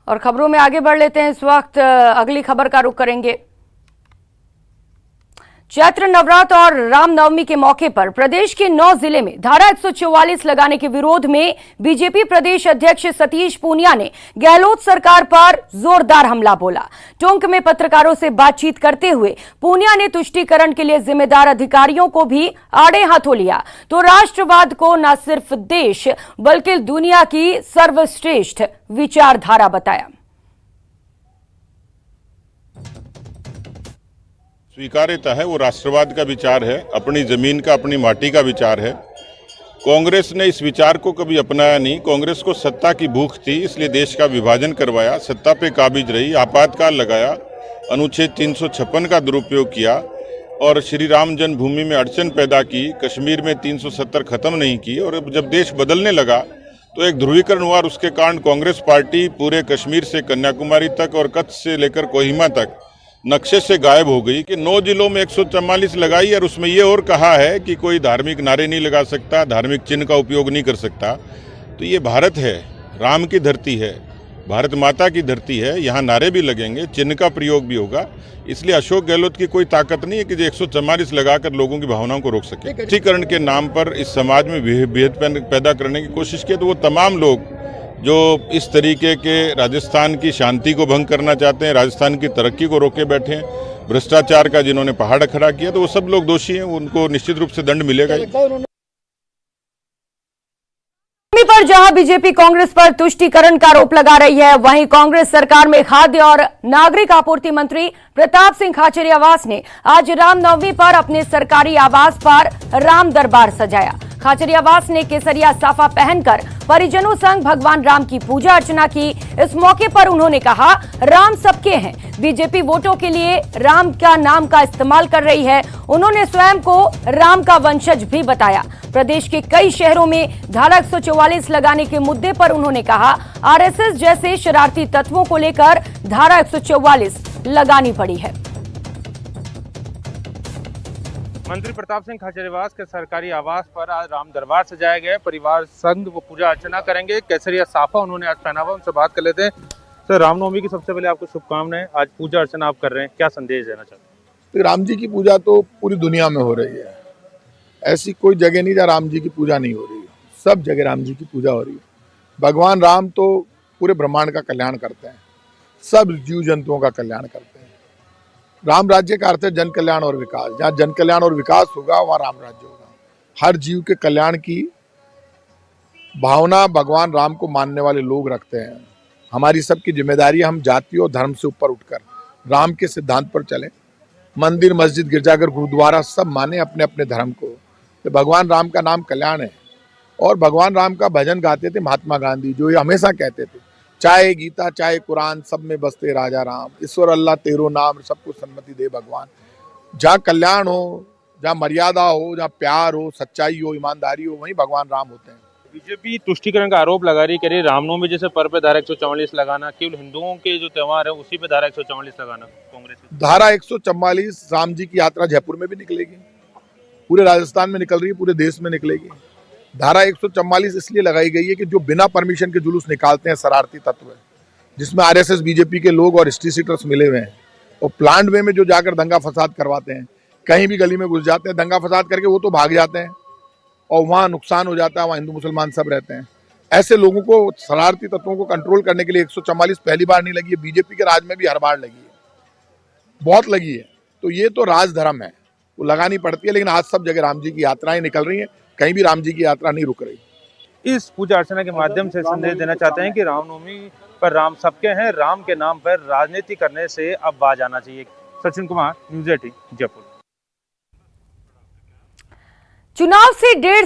और खबरों में आगे बढ़ लेते हैं। इस वक्त अगली खबर का रुख करेंगे। चैत्र नवरात्र और रामनवमी के मौके पर प्रदेश के 9 जिले में धारा 144 लगाने के विरोध में बीजेपी प्रदेश अध्यक्ष सतीश पूनिया ने गहलोत सरकार पर जोरदार हमला बोला। टोंक में पत्रकारों से बातचीत करते हुए पूनिया ने तुष्टीकरण के लिए जिम्मेदार अधिकारियों को भी आड़े हाथों लिया तो राष्ट्रवाद को न सिर्फ देश बल्कि दुनिया की सर्वश्रेष्ठ विचारधारा बताया। स्वीकार्यता है, वो राष्ट्रवाद का विचार है, अपनी जमीन का, अपनी माटी का विचार है। कांग्रेस ने इस विचार को कभी अपनाया नहीं। कांग्रेस को सत्ता की भूख थी, इसलिए देश का विभाजन करवाया, सत्ता पे काबिज रही, आपातकाल लगाया, अनुच्छेद 356 का दुरुपयोग किया और श्री राम जन्मभूमि में अड़चन पैदा की, कश्मीर में 370 खत्म नहीं की। और जब देश बदलने लगा तो एक ध्रुवीकरण हुआ और उसके कारण कांग्रेस पार्टी पूरे कश्मीर से कन्याकुमारी तक और कच्छ से लेकर कोहिमा तक नक्शे से गायब हो गई कि 9 जिलों में 144 लगाई और उसमें ये और कहा है कि कोई धार्मिक नारे नहीं लगा सकता, धार्मिक चिन्ह का उपयोग नहीं कर सकता। तो ये भारत है, राम की धरती है, भारत माता की धरती है, यहाँ नारे भी लगेंगे, चिन्ह का प्रयोग भी होगा। इसलिए अशोक गहलोत की कोई ताकत नहीं है कि जो 144 लगाकर लोगों की भावनाओं को रोक सके। तुष्टीकरण के नाम पर इस समाज में भेद पैदा करने की कोशिश की तो वो तमाम लोग जो इस तरीके के राजस्थान की शांति को भंग करना चाहते हैं, राजस्थान की तरक्की को रोके बैठे हैं, भ्रष्टाचार का जिन्होंने पहाड़ खड़ा किया, तो वो सब लोग दोषी हैं, उनको निश्चित रूप से दंड मिलेगा ही। पर जहां बीजेपी कांग्रेस पर तुष्टीकरण का आरोप लगा रही है, वहीं कांग्रेस सरकार में खाद्य और नागरिक आपूर्ति मंत्री प्रताप सिंह खाचरियावास ने आज रामनवमी पर अपने सरकारी आवास पर राम दरबार सजाया। खाचरियावास ने केसरिया साफा पहनकर परिजनों संग भगवान राम की पूजा अर्चना की। इस मौके पर उन्होंने कहा, राम सबके हैं, बीजेपी वोटों के लिए राम का नाम का इस्तेमाल कर रही है। उन्होंने स्वयं को राम का वंशज भी बताया। प्रदेश के कई शहरों में धारा 144 लगाने के मुद्दे पर उन्होंने कहा, आरएसएस जैसे शरारती तत्वों को लेकर धारा 144 लगानी पड़ी है। मंत्री प्रताप सिंह खाचरियावास के सरकारी आवास पर आज राम दरबार सजाया गया। परिवार संग वो पूजा अर्चना करेंगे। केसरिया साफा उन्होंने आज पहना हुआ। उनसे बात कर लेते हैं। सर, रामनवमी की सबसे पहले आपको शुभकामनाएं। आज पूजा अर्चना आप कर रहे हैं, क्या संदेश देना चाहते हैं? राम जी की पूजा तो पूरी दुनिया में हो रही है, ऐसी कोई जगह नहीं जहाँ राम जी की पूजा नहीं हो रही है। सब जगह राम जी की पूजा हो रही है। भगवान राम तो पूरे ब्रह्मांड का कल्याण करते हैं, सब जीव जंतुओं का कल्याण करते हैं। राम राज्य का अर्थ है जन कल्याण और विकास। जहाँ जन कल्याण और विकास होगा वहाँ राम राज्य होगा। हर जीव के कल्याण की भावना भगवान राम को मानने वाले लोग रखते हैं। हमारी सबकी जिम्मेदारी है हम जाति और धर्म से ऊपर उठकर राम के सिद्धांत पर चलें। मंदिर, मस्जिद, गिरजाघर, गुरुद्वारा सब माने अपने अपने धर्म को। तो भगवान राम का नाम कल्याण है। और भगवान राम का भजन गाते थे महात्मा गांधी, जो ये हमेशा कहते थे, चाहे गीता चाहे कुरान सब में बसते राजा राम, ईश्वर अल्लाह तेरो नाम, सबको सन्मति दे भगवान। जहाँ कल्याण हो, जहाँ मर्यादा हो, जहाँ प्यार हो, सच्चाई हो, ईमानदारी हो, वहीं भगवान राम होते हैं। बीजेपी तुष्टीकरण का आरोप लगा रही, कह रही रामनवमी जैसे पर्व पे धारा 144 लगाना, केवल हिंदुओं के जो त्योहार है उसी पे धारा 144 लगाना। कांग्रेस धारा 144 राम जी की यात्रा जयपुर में भी निकलेगी, पूरे राजस्थान में निकल रही है, पूरे देश में निकलेगी। धारा 144 इसलिए लगाई गई है कि जो बिना परमिशन के जुलूस निकालते हैं शरारती तत्व है, जिसमें आरएसएस बीजेपी के लोग और हिस्ट्री सीटर्स मिले हुए हैं, और प्लांट वे में जो जाकर दंगा फसाद करवाते हैं, कहीं भी गली में घुस जाते हैं, दंगा फसाद करके वो तो भाग जाते हैं और वहाँ नुकसान हो जाता है, वहाँ हिंदू मुसलमान सब रहते हैं। ऐसे लोगों को, शरारती तत्वों को कंट्रोल करने के लिए 144 पहली बार नहीं लगी है, बीजेपी के राज में भी हर बार लगी है, बहुत लगी है। तो ये तो राजधर्म है, वो लगानी पड़ती है। लेकिन आज सब जगह राम जी की यात्राएं निकल रही हैं, कहीं भी राम जी की यात्रा नहीं रुक रही। इस पूजा अर्चना के माध्यम से संदेश देना चाहते हैं कि रामनवमी पर राम सबके हैं, राम के नाम पर राजनीति करने से अब बाज आना चाहिए। सचिन कुमार, न्यूज़ 18, जयपुर। चुनाव से 1.5 साल